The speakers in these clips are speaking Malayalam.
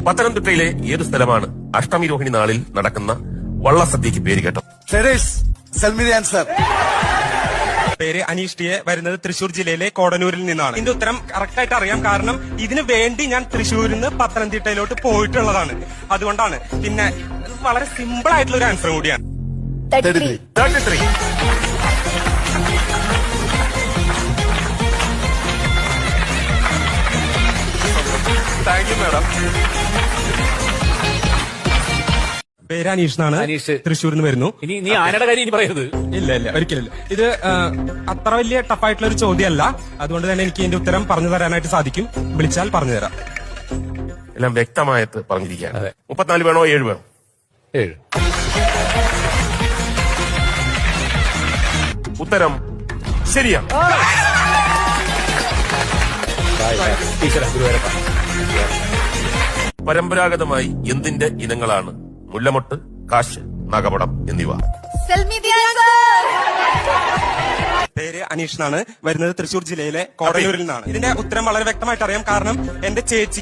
പത്തനംതിട്ടയിലെ ഏത് സ്ഥലമാണ് അഷ്ടമി രോഹിണി നാളിൽ നടക്കുന്ന വള്ളസദ്യക്ക് പേര് കേട്ടത്? പേര് അനീഷ് ടിയെ, വരുന്നത് തൃശൂർ ജില്ലയിലെ കോടന്നൂരിൽ നിന്നാണ്. ഇതിന്റെ ഉത്തരം കറക്റ്റ് ആയിട്ട് അറിയാം, കാരണം ഇതിന് വേണ്ടി ഞാൻ തൃശൂരിൽ നിന്ന് പത്തനംതിട്ടയിലോട്ട് പോയിട്ടുള്ളതാണ്. അതുകൊണ്ടാണ്. പിന്നെ വളരെ സിമ്പിൾ ആയിട്ടുള്ള ഒരു ആൻസർ കൂടിയാണ്. 33. Thank you madam. പേര് അനീഷ് എന്നാണ്. അനീഷ് തൃശ്ശൂരിൽ നിന്ന് വരുന്നു. ഇനി നീ ആനയുടെ കാര്യം ഇനി പറയരുത്. ഇല്ല ഒരിക്കലില്ല. ഇത് അത്ര വലിയ ടഫായിട്ടുള്ള ഒരു ചോദ്യമല്ല. അതുകൊണ്ട് തന്നെ എനിക്ക് ഇതിന്റെ ഉത്തരം പറഞ്ഞു തരാനായിട്ട് സാധിക്കും. വിളിച്ചാൽ പറഞ്ഞുതരാം. എല്ലാം വ്യക്തമായിട്ട് പറഞ്ഞിരിക്കുകയാണ്. അതെ. 34 വേണോ 7 വേണോ? 7. ഉത്തരം ശരിയാണ്. പരമ്പരാഗതമായി എന്തിന്റെ ഇനങ്ങളാണ് മുല്ലമൊട്ട്, കാശ്, നാഗപടം എന്നിവ? പേര് അനീഷ് എന്നാണ്. വരുന്നത് തൃശൂർ ജില്ലയിലെ കോടന്നൂരിൽ നിന്നാണ്. ഇതിന്റെ ഉത്തരം വളരെ വ്യക്തമായിട്ട് അറിയാം, കാരണം എന്റെ ചേച്ചി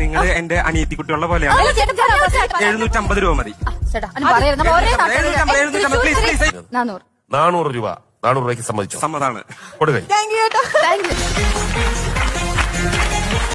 നിങ്ങൾ എന്റെ അനിയത്തിക്കുട്ടിയുള്ള പോലെയാണ്. 750 രൂപ മതി. 750 പ്ലീസ്. 400 രൂപ. 400 രൂപയ്ക്ക് സമ്മതിച്ചോ? സമ്മതാണ്. കൊടുക്കൈ. Thank you.